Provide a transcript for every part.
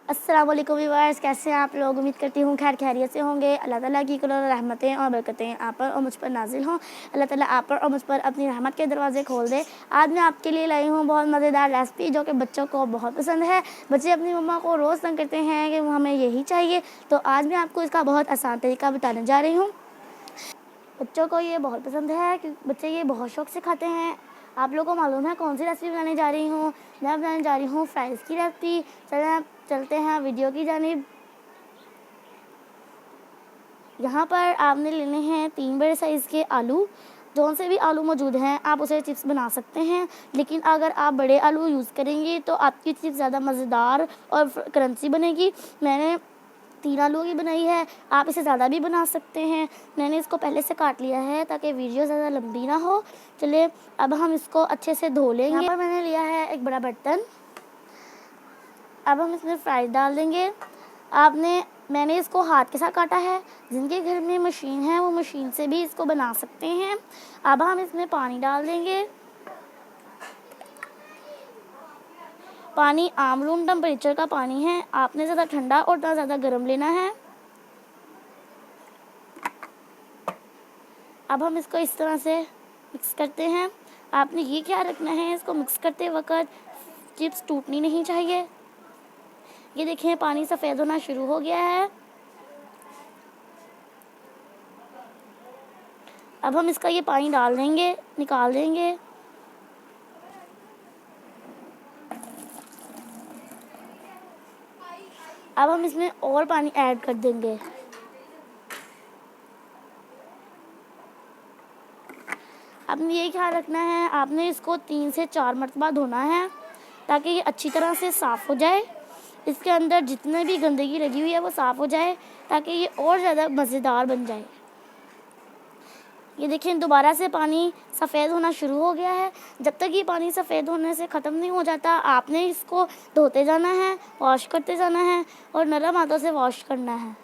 अस्सलाम वालेकुम व्यूअर्स, कैसे हैं आप लोग। उम्मीद करती हूँ खैर खैरियत से होंगे। अल्लाह ताला की करोड़ों रहमतें और बरकतें आप पर और मुझ पर नाजिल हों। अल्लाह ताला आप पर और मुझ पर अपनी रहमत के दरवाजे खोल दे। आज मैं आपके लिए लाई हूँ बहुत मज़ेदार रेसिपी जो कि बच्चों को बहुत पसंद है। बच्चे अपनी मम्मा को रोज़ तंग करते हैं कि हमें यही चाहिए, तो आज मैं आपको इसका बहुत आसान तरीका बताने जा रही हूँ। बच्चों को ये बहुत पसंद है क्योंकि बच्चे ये बहुत शौक से खाते हैं। आप लोगों को मालूम है कौन सी रेसिपी बनाने जा रही हूँ। मैं बनाने जा रही हूँ फ्राइज़ की रेसिपी। चलते हैं वीडियो की जानिब। यहाँ पर आपने लेने हैं 3 बड़े साइज़ के आलू। जौन से भी आलू मौजूद हैं आप उसे चिप्स बना सकते हैं, लेकिन अगर आप बड़े आलू यूज़ करेंगे तो आपकी चिप्स ज़्यादा मज़ेदार और क्रंची बनेगी। मैंने 3 आलू की बनाई है, आप इसे ज़्यादा भी बना सकते हैं। मैंने इसको पहले से काट लिया है ताकि वीडियो ज़्यादा लंबी ना हो। चलिए अब हम इसको अच्छे से धो लेंगे। यहाँ पर मैंने लिया है एक बड़ा बर्तन। अब हम इसमें फ्राइज़ डाल देंगे। मैंने इसको हाथ के साथ काटा है। जिनके घर में मशीन है वो मशीन से भी इसको बना सकते हैं। अब हम इसमें पानी डाल देंगे। पानी आम रूम टेम्परेचर का पानी है, आपने ज़्यादा ठंडा और ना ज़्यादा गर्म लेना है। अब हम इसको इस तरह से मिक्स करते हैं। आपने ये ख्याल रखना है इसको मिक्स करते वक्त चिप्स टूटनी नहीं चाहिए। ये देखें पानी सफ़ेद होना शुरू हो गया है। अब हम इसका ये पानी डाल देंगे, निकाल देंगे। अब हम इसमें और पानी ऐड कर देंगे। अब ये ख्याल रखना है आपने इसको 3 से 4 मरतबा धोना है ताकि ये अच्छी तरह से साफ़ हो जाए। इसके अंदर जितने भी गंदगी लगी हुई है वो साफ़ हो जाए ताकि ये और ज़्यादा मज़ेदार बन जाए। ये देखें दोबारा से पानी सफ़ेद होना शुरू हो गया है। जब तक ये पानी सफ़ेद होने से ख़त्म नहीं हो जाता आपने इसको धोते जाना है, वॉश करते जाना है और नरम हाथों से वॉश करना है।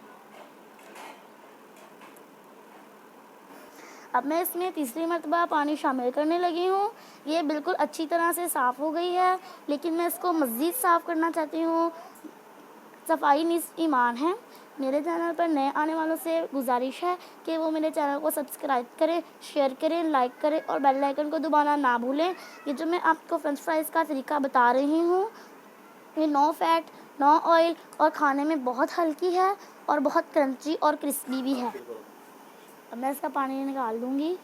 अब मैं इसमें तीसरी मरतबा पानी शामिल करने लगी हूँ। ये बिल्कुल अच्छी तरह से साफ़ हो गई है, लेकिन मैं इसको मज़ीद साफ़ करना चाहती हूँ। सफाई निस्फ़ ईमान है। मेरे चैनल पर नए आने वालों से गुजारिश है कि वो मेरे चैनल को सब्सक्राइब करें, शेयर करें, लाइक करें और बेल आइकन को दबाना ना भूलें। ये जो मैं आपको फ्रेंच फ्राइज़ का तरीका बता रही हूँ ये नो फैट, नो ऑयल और खाने में बहुत हल्की है और बहुत क्रंची और क्रिस्पी भी है। अब मैं इसका पानी निकाल दूँगी।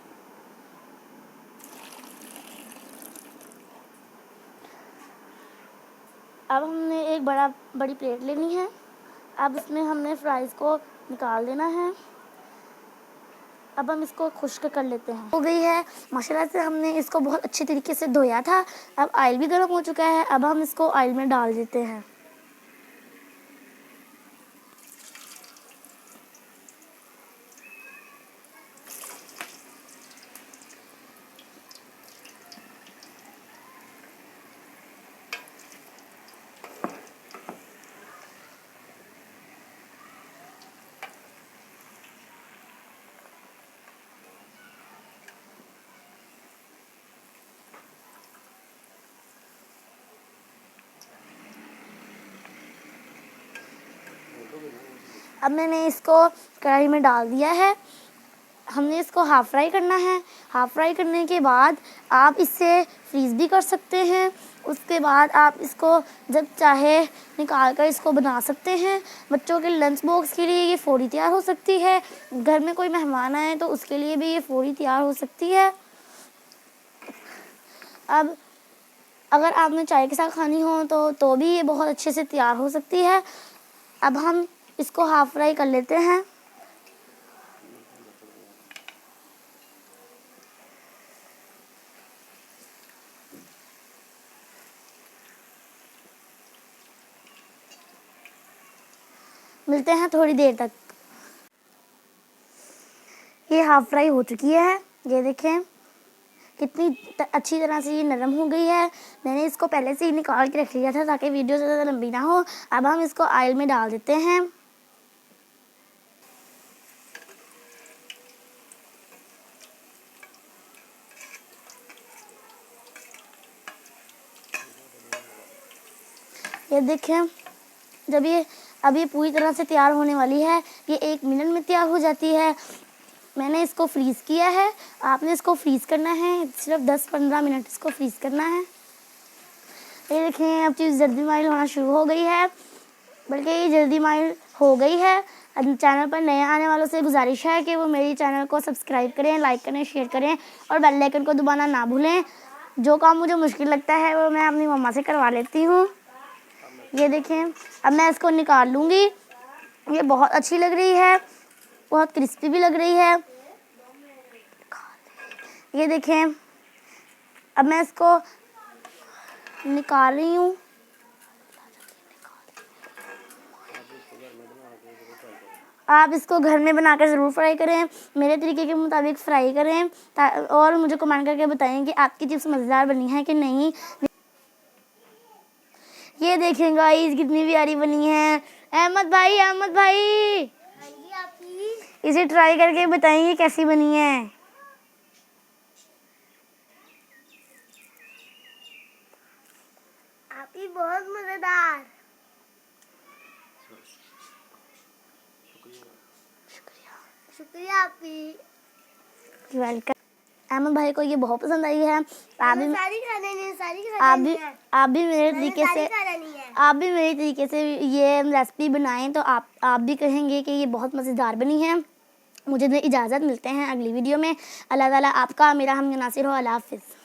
अब हमने एक बड़ी प्लेट लेनी है। अब इसमें हमने फ्राइज़ को निकाल देना है। अब हम इसको खुश्क कर लेते हैं। हो गई है माशाल्लाह से, हमने इसको बहुत अच्छे तरीके से धोया था। अब ऑयल भी गर्म हो चुका है। अब हम इसको ऑयल में डाल देते हैं। अब मैंने इसको कढ़ाई में डाल दिया है। हमने इसको हाफ़ फ्राई करना है। हाफ़ फ्राई करने के बाद आप इसे फ्रीज़ भी कर सकते हैं। उसके बाद आप इसको जब चाहे निकाल कर इसको बना सकते हैं। बच्चों के लंच बॉक्स के लिए ये फ़ौरी तैयार हो सकती है। घर में कोई मेहमान आए तो उसके लिए भी ये फ़ौरी तैयार हो सकती है। अब अगर आपने चाय के साथ खानी हो तो भी ये बहुत अच्छे से तैयार हो सकती है। अब हम इसको हाफ़ फ्राई कर लेते हैं। मिलते हैं थोड़ी देर तक। ये हाफ़ फ्राई हो चुकी है। ये देखें कितनी अच्छी तरह से ये नरम हो गई है। मैंने इसको पहले से ही निकाल के रख लिया था ताकि वीडियो ज़्यादा लंबी ना हो। अब हम इसको ऑयल में डाल देते हैं। ये देखें जब ये अब ये पूरी तरह से तैयार होने वाली है, ये 1 मिनट में तैयार हो जाती है। मैंने इसको फ्रीज़ किया है, आपने इसको फ्रीज़ करना है, सिर्फ 10-15 मिनट इसको फ्रीज़ करना है। ये देखें अब चीज़ जल्दी माइल होना शुरू हो गई है, बल्कि ये जल्दी माइल हो गई है। चैनल पर नए आने वालों से गुजारिश है कि वो मेरी चैनल को सब्सक्राइब करें, लाइक करें, शेयर करें और बेल आइकन को दबाना ना भूलें। जो काम मुझे मुश्किल लगता है वो मैं अपनी मम्मा से करवा लेती हूँ। ये देखें अब मैं इसको निकाल लूँगी। ये बहुत अच्छी लग रही है, बहुत क्रिस्पी भी लग रही है। ये देखें अब मैं इसको निकाल रही हूँ। आप इसको घर में बनाकर ज़रूर फ्राई करें, मेरे तरीके के मुताबिक फ्राई करें और मुझे कमेंट करके बताएं कि आपकी चिप्स मज़ेदार बनी है कि नहीं। ये देखें गाइस कितनी प्यारी बनी है। अहमद भाई हाँ जी आपी। इसे ट्राई करके बताएंगे कैसी बनी है। आपी बहुत मजेदार। शुक्रिया आपी। वेलकम। अहमद भाई को ये बहुत पसंद आई है। आप भी सारी खा लेनी है, सारी खा लेनी है। आप भी मेरे तरीके सारी से खा लेनी है। आप भी मेरे तरीके से ये रेसिपी बनाएं तो आप भी कहेंगे कि ये बहुत मज़ेदार बनी है। मुझे इजाज़त, मिलते हैं अगली वीडियो में। अल्लाह ताला आपका मेरा हम नासिर हो। अल्लाह हाफ़िज़।